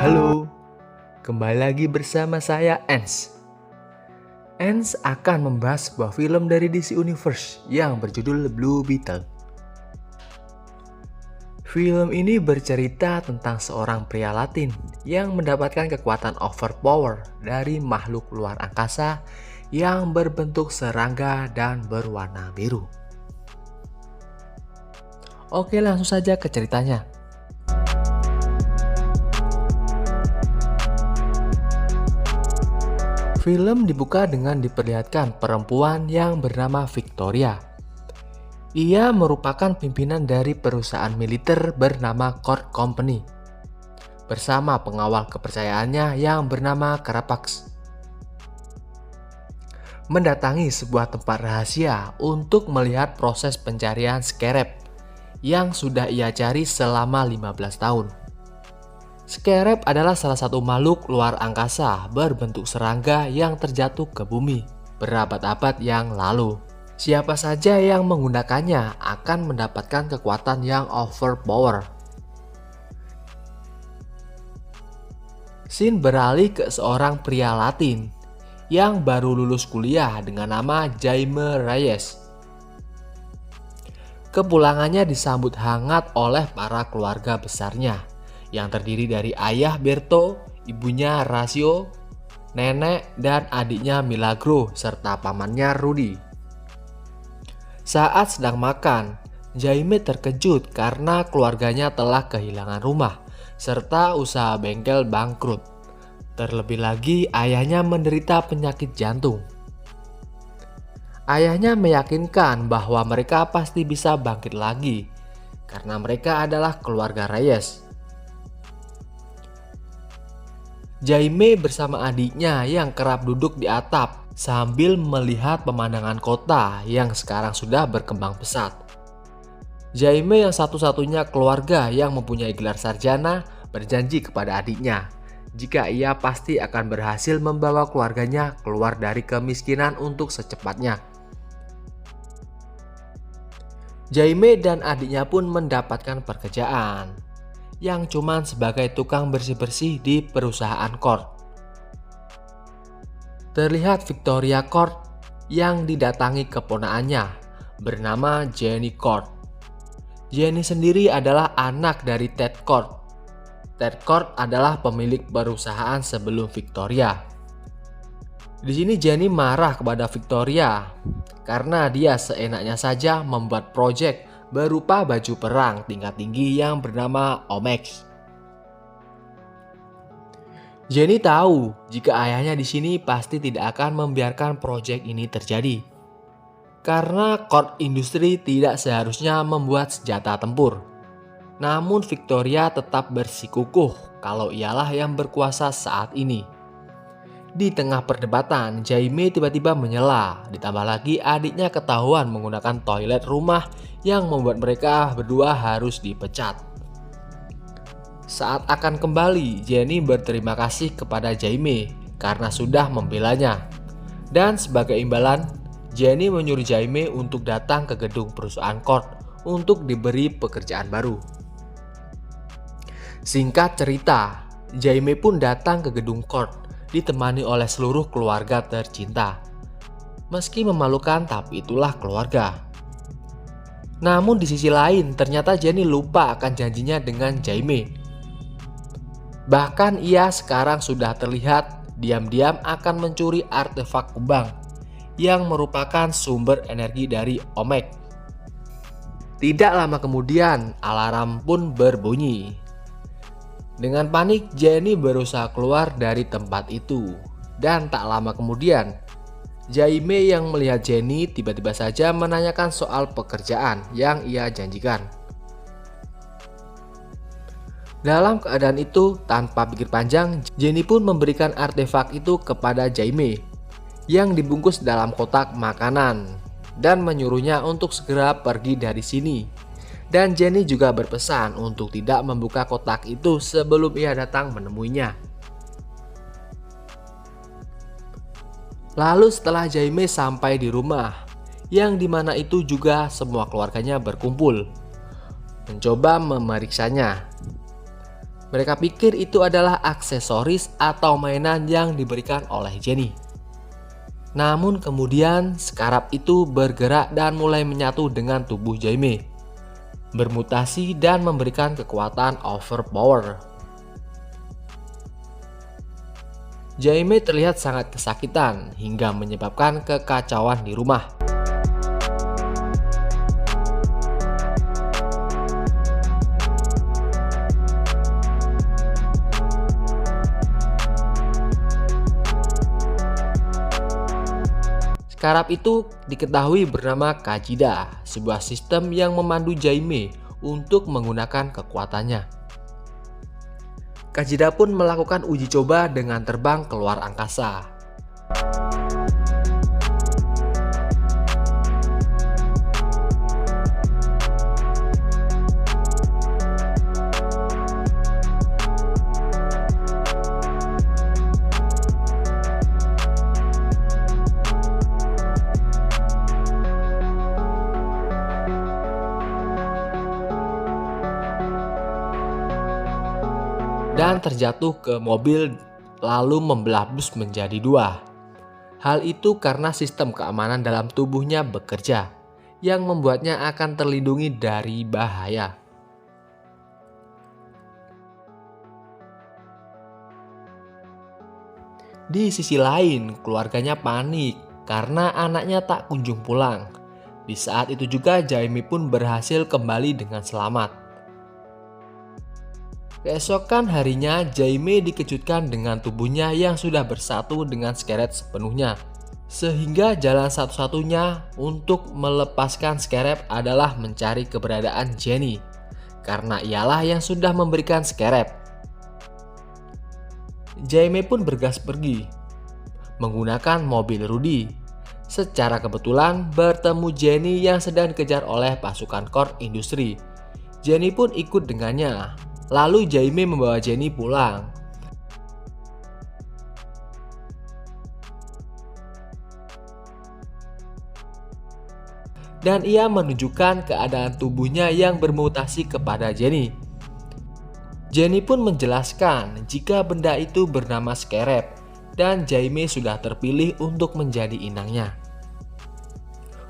Halo, kembali lagi bersama saya Ens. Ens akan membahas sebuah film dari DC Universe yang berjudul Blue Beetle. Film ini bercerita tentang seorang pria Latin yang mendapatkan kekuatan overpower dari makhluk luar angkasa yang berbentuk serangga dan berwarna biru. Oke, langsung saja ke ceritanya. Film dibuka dengan diperlihatkan perempuan yang bernama Victoria. Ia merupakan pimpinan dari perusahaan militer bernama Court Company bersama pengawal kepercayaannya yang bernama Carapax. Mendatangi sebuah tempat rahasia untuk melihat proses pencarian Scarab yang sudah ia cari selama 15 tahun. Scarab adalah salah satu makhluk luar angkasa berbentuk serangga yang terjatuh ke bumi berabad-abad yang lalu. Siapa saja yang menggunakannya akan mendapatkan kekuatan yang overpower. Scene beralih ke seorang pria Latin yang baru lulus kuliah dengan nama Jaime Reyes. Kepulangannya disambut hangat oleh para keluarga besarnya yang terdiri dari ayah Berto, ibunya Rasio, nenek dan adiknya Milagro serta pamannya Rudy. Saat sedang makan, Jaime terkejut karena keluarganya telah kehilangan rumah serta usaha bengkel bangkrut. Terlebih lagi ayahnya menderita penyakit jantung. Ayahnya meyakinkan bahwa mereka pasti bisa bangkit lagi karena mereka adalah keluarga Reyes. Jaime bersama adiknya yang kerap duduk di atap sambil melihat pemandangan kota yang sekarang sudah berkembang pesat. Jaime yang satu-satunya keluarga yang mempunyai gelar sarjana berjanji kepada adiknya jika ia pasti akan berhasil membawa keluarganya keluar dari kemiskinan untuk secepatnya. Jaime dan adiknya pun mendapatkan pekerjaan yang cuman sebagai tukang bersih-bersih di perusahaan Court. Terlihat Victoria Court yang didatangi keponakannya bernama Jenny Court. Jenny sendiri adalah anak dari Ted Court. Ted Court adalah pemilik perusahaan sebelum Victoria. Di sini Jenny marah kepada Victoria karena dia seenaknya saja membuat proyek berupa baju perang tingkat tinggi yang bernama Omex. Jenny tahu jika ayahnya di sini pasti tidak akan membiarkan proyek ini terjadi. Karena Court Industri tidak seharusnya membuat senjata tempur. Namun Victoria tetap bersikukuh kalau ialah yang berkuasa saat ini. Di tengah perdebatan, Jaime tiba-tiba menyela. Ditambah lagi adiknya ketahuan menggunakan toilet rumah yang membuat mereka berdua harus dipecat. Saat akan kembali, Jenny berterima kasih kepada Jaime karena sudah membelanya. Dan sebagai imbalan, Jenny menyuruh Jaime untuk datang ke gedung perusahaan Court untuk diberi pekerjaan baru. Singkat cerita, Jaime pun datang ke gedung Court ditemani oleh seluruh keluarga tercinta. Meski memalukan, tapi itulah keluarga. Namun di sisi lain, ternyata Jenny lupa akan janjinya dengan Jaime. Bahkan ia sekarang sudah terlihat diam-diam akan mencuri artefak kumbang yang merupakan sumber energi dari Omex. Tidak lama kemudian, alarm pun berbunyi. Dengan panik, Jenny berusaha keluar dari tempat itu. Dan tak lama kemudian, Jaime yang melihat Jenny tiba-tiba saja menanyakan soal pekerjaan yang ia janjikan. Dalam keadaan itu, tanpa pikir panjang, Jenny pun memberikan artefak itu kepada Jaime yang dibungkus dalam kotak makanan dan menyuruhnya untuk segera pergi dari sini. Dan Jenny juga berpesan untuk tidak membuka kotak itu sebelum ia datang menemuinya. Lalu setelah Jaime sampai di rumah, yang dimana itu juga semua keluarganya berkumpul, mencoba memeriksanya. Mereka pikir itu adalah aksesoris atau mainan yang diberikan oleh Jenny. Namun kemudian skarab itu bergerak dan mulai menyatu dengan tubuh Jaime, bermutasi dan memberikan kekuatan overpower. Jaime terlihat sangat kesakitan hingga menyebabkan kekacauan di rumah. Skarab itu diketahui bernama Kajida, sebuah sistem yang memandu Jaime untuk menggunakan kekuatannya. Kajida pun melakukan uji coba dengan terbang keluar angkasa. Dan terjatuh ke mobil lalu membelah bus menjadi dua. Hal itu karena sistem keamanan dalam tubuhnya bekerja, yang membuatnya akan terlindungi dari bahaya. Di sisi lain, keluarganya panik karena anaknya tak kunjung pulang. Di saat itu juga Jaime pun berhasil kembali dengan selamat. Keesokan harinya, Jaime dikejutkan dengan tubuhnya yang sudah bersatu dengan Scarab sepenuhnya. Sehingga jalan satu-satunya untuk melepaskan Scarab adalah mencari keberadaan Jenny, karena ialah yang sudah memberikan Scarab. Jaime pun bergas pergi, menggunakan mobil Rudy. Secara kebetulan bertemu Jenny yang sedang dikejar oleh pasukan Cord Industri. Jenny pun ikut dengannya. Lalu Jaime membawa Jenny pulang. Dan ia menunjukkan keadaan tubuhnya yang bermutasi kepada Jenny. Jenny pun menjelaskan jika benda itu bernama Scarab dan Jaime sudah terpilih untuk menjadi inangnya.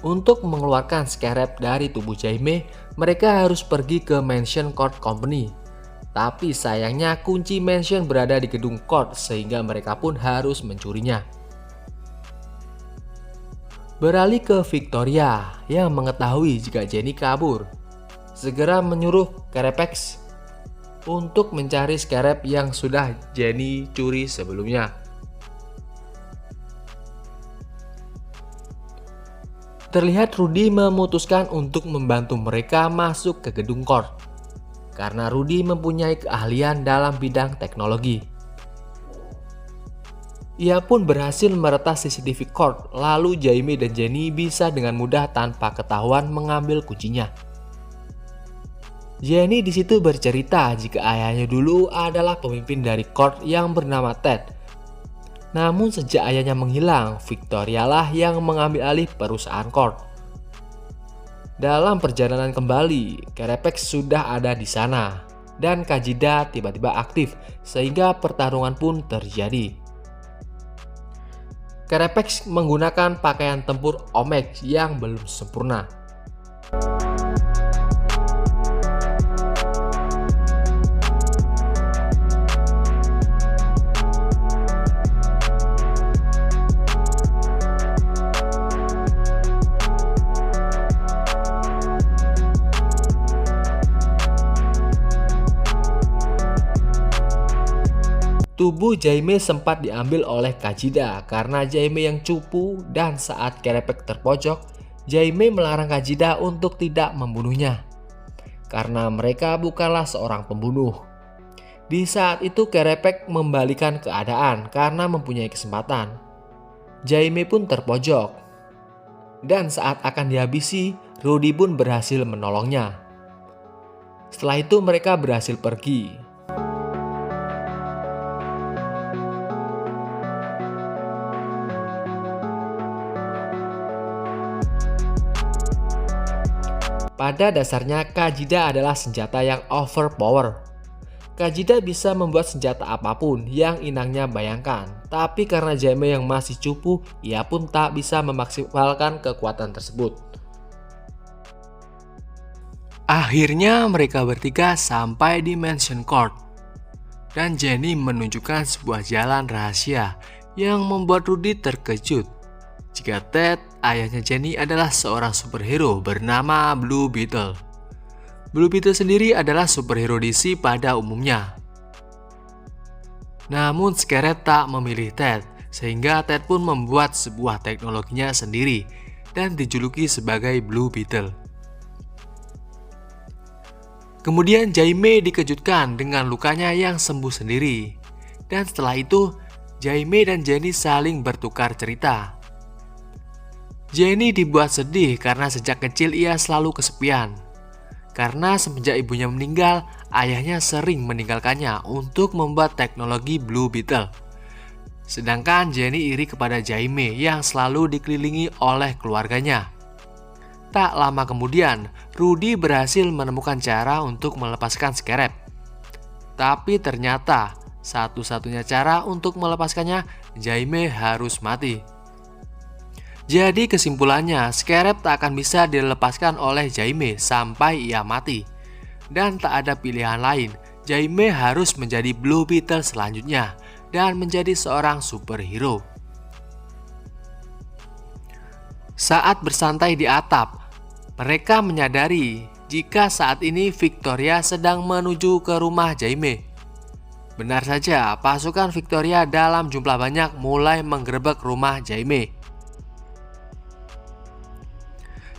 Untuk mengeluarkan Scarab dari tubuh Jaime, mereka harus pergi ke Mansion Cord Company. Tapi sayangnya kunci mansion berada di gedung Cord sehingga mereka pun harus mencurinya. Beralih ke Victoria yang mengetahui jika Jenny kabur, segera menyuruh Carapax untuk mencari Scarab yang sudah Jenny curi sebelumnya. Terlihat Rudy memutuskan untuk membantu mereka masuk ke gedung Cord, karena Rudy mempunyai keahlian dalam bidang teknologi. Ia pun berhasil meretas CCTV Cord, lalu Jaime dan Jenny bisa dengan mudah tanpa ketahuan mengambil kuncinya. Jenny di situ bercerita jika ayahnya dulu adalah pemimpin dari Cord yang bernama Ted. Namun sejak ayahnya menghilang, Victoria lah yang mengambil alih perusahaan Cord. Dalam perjalanan kembali, Carapax sudah ada di sana dan Kajida tiba-tiba aktif sehingga pertarungan pun terjadi. Carapax menggunakan pakaian tempur Omex yang belum sempurna. Tubuh Jaime sempat diambil oleh Kajida karena Jaime yang cupu, dan saat Carapax terpojok, Jaime melarang Kajida untuk tidak membunuhnya karena mereka bukanlah seorang pembunuh. Di saat itu Carapax membalikan keadaan karena mempunyai kesempatan. Jaime pun terpojok dan saat akan dihabisi, Rudy pun berhasil menolongnya. Setelah itu mereka berhasil pergi. Pada dasarnya Kajida adalah senjata yang overpower. Kajida bisa membuat senjata apapun yang inangnya bayangkan, tapi karena Jaime yang masih cupu, ia pun tak bisa memaksimalkan kekuatan tersebut. Akhirnya mereka bertiga sampai di Mansion Court, dan Jenny menunjukkan sebuah jalan rahasia yang membuat Rudy terkejut. Jika Ted, ayahnya Jenny, adalah seorang superhero bernama Blue Beetle. Blue Beetle sendiri adalah superhero DC pada umumnya. Namun Scarlet tak memilih Ted, sehingga Ted pun membuat sebuah teknologinya sendiri dan dijuluki sebagai Blue Beetle. Kemudian Jaime dikejutkan dengan lukanya yang sembuh sendiri. Dan setelah itu, Jaime dan Jenny saling bertukar cerita. Jenny dibuat sedih karena sejak kecil ia selalu kesepian. Karena semenjak ibunya meninggal, ayahnya sering meninggalkannya untuk membuat teknologi Blue Beetle. Sedangkan Jenny iri kepada Jaime yang selalu dikelilingi oleh keluarganya. Tak lama kemudian, Rudy berhasil menemukan cara untuk melepaskan Scarlet. Tapi ternyata, satu-satunya cara untuk melepaskannya, Jaime harus mati. Jadi kesimpulannya, Scarlet tak akan bisa dilepaskan oleh Jaime sampai ia mati. Dan tak ada pilihan lain, Jaime harus menjadi Blue Beetle selanjutnya dan menjadi seorang superhero. Saat bersantai di atap, mereka menyadari jika saat ini Victoria sedang menuju ke rumah Jaime. Benar saja, pasukan Victoria dalam jumlah banyak mulai menggerebek rumah Jaime.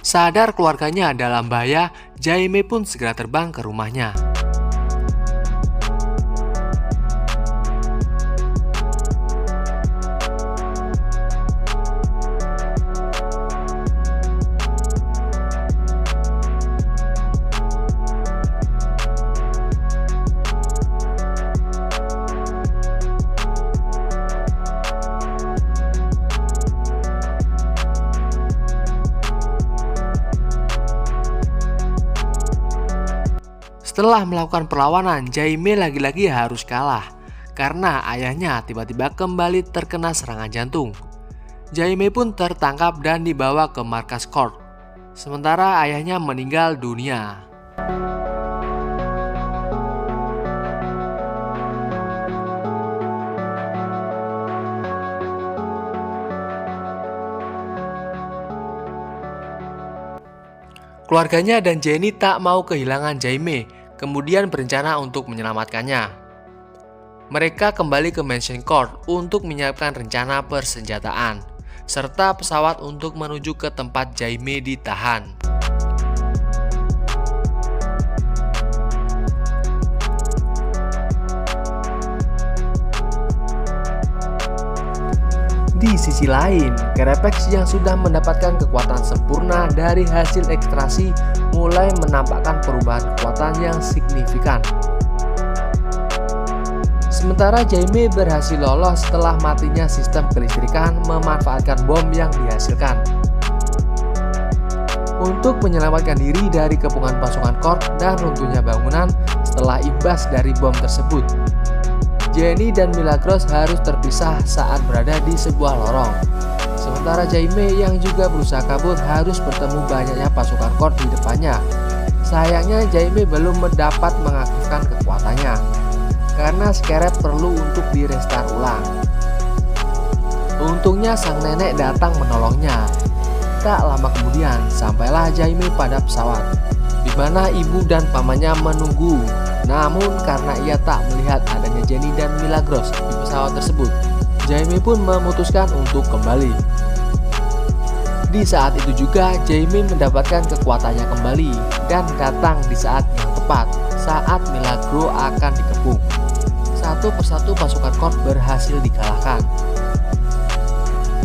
Sadar keluarganya dalam bahaya, Jaime pun segera terbang ke rumahnya. Setelah melakukan perlawanan, Jaime lagi-lagi harus kalah karena ayahnya tiba-tiba kembali terkena serangan jantung. Jaime pun tertangkap dan dibawa ke markas Court, sementara ayahnya meninggal dunia. Keluarganya dan Jenny tak mau kehilangan Jaime, kemudian berencana untuk menyelamatkannya. Mereka kembali ke Mansion Court untuk menyiapkan rencana persenjataan, serta pesawat untuk menuju ke tempat Jaime ditahan. Di sisi lain, Carapax yang sudah mendapatkan kekuatan sempurna dari hasil ekstraksi mulai menampakkan perubahan kekuatan yang signifikan. Sementara Jaime berhasil lolos setelah matinya sistem kelistrikan memanfaatkan bom yang dihasilkan. Untuk menyelamatkan diri dari kepungan pasukan Court dan runtuhnya bangunan setelah imbas dari bom tersebut, Jenny dan Milagros harus terpisah saat berada di sebuah lorong. Sementara Jaime yang juga berusaha kabur harus bertemu banyaknya pasukan Court di depannya. Sayangnya Jaime belum mendapat mengaktifkan kekuatannya, karena Scarlet perlu untuk direstart ulang. Untungnya sang nenek datang menolongnya. Tak lama kemudian, sampailah Jaime pada pesawat, di mana ibu dan pamannya menunggu. Namun karena ia tak melihat adanya Jenny dan Milagros di pesawat tersebut, Jaime pun memutuskan untuk kembali. Di saat itu juga Jaime mendapatkan kekuatannya kembali dan datang di saat yang tepat saat Milagro akan dikepung. Satu persatu pasukan Court berhasil dikalahkan.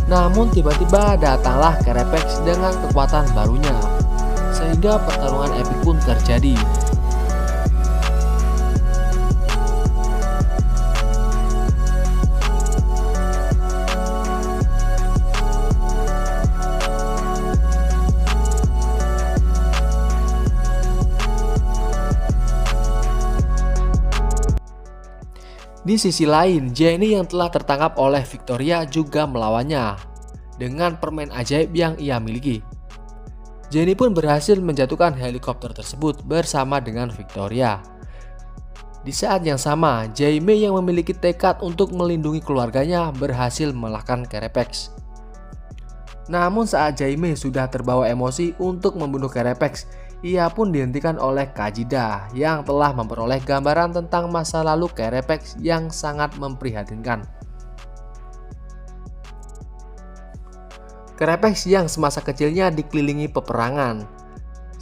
Namun tiba-tiba datanglah Carapax dengan kekuatan barunya, sehingga pertarungan epik pun terjadi. Di sisi lain, Jenny yang telah tertangkap oleh Victoria juga melawannya dengan permen ajaib yang ia miliki. Jenny pun berhasil menjatuhkan helikopter tersebut bersama dengan Victoria. Di saat yang sama, Jaime yang memiliki tekad untuk melindungi keluarganya berhasil mengalahkan Carapax. Namun saat Jaime sudah terbawa emosi untuk membunuh Carapax, ia pun dihentikan oleh Kajida yang telah memperoleh gambaran tentang masa lalu Carapax yang sangat memprihatinkan. Carapax yang semasa kecilnya dikelilingi peperangan.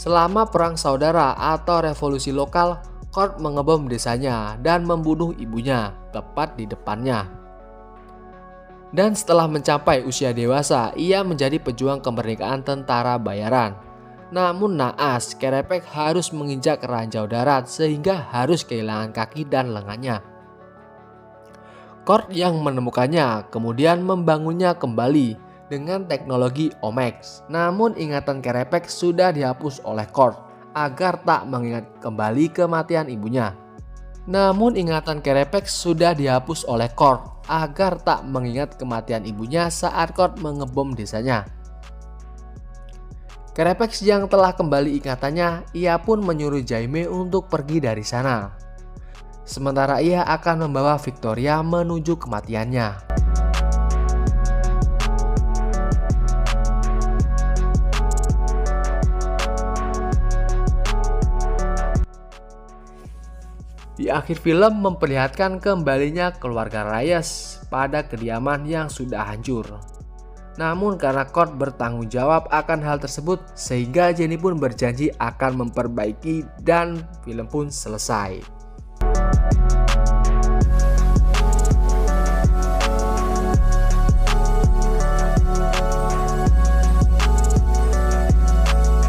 Selama perang saudara atau revolusi lokal, Cord mengebom desanya dan membunuh ibunya tepat di depannya. Dan setelah mencapai usia dewasa, ia menjadi pejuang kemerdekaan tentara bayaran. Namun naas, Carapax harus menginjak ranjau darat sehingga harus kehilangan kaki dan lengannya. Cord yang menemukannya kemudian membangunnya kembali dengan teknologi Omex. Namun ingatan Carapax sudah dihapus oleh Cord agar tak mengingat kembali kematian ibunya. Namun ingatan Carapax sudah dihapus oleh Cord agar tak mengingat kematian ibunya saat Cord mengebom desanya. Carapax yang telah kembali ingatannya, ia pun menyuruh Jaime untuk pergi dari sana. Sementara ia akan membawa Victoria menuju kematiannya. Di akhir film memperlihatkan kembalinya keluarga Reyes pada kediaman yang sudah hancur. Namun karena Cord bertanggung jawab akan hal tersebut, sehingga Jenny pun berjanji akan memperbaiki dan film pun selesai.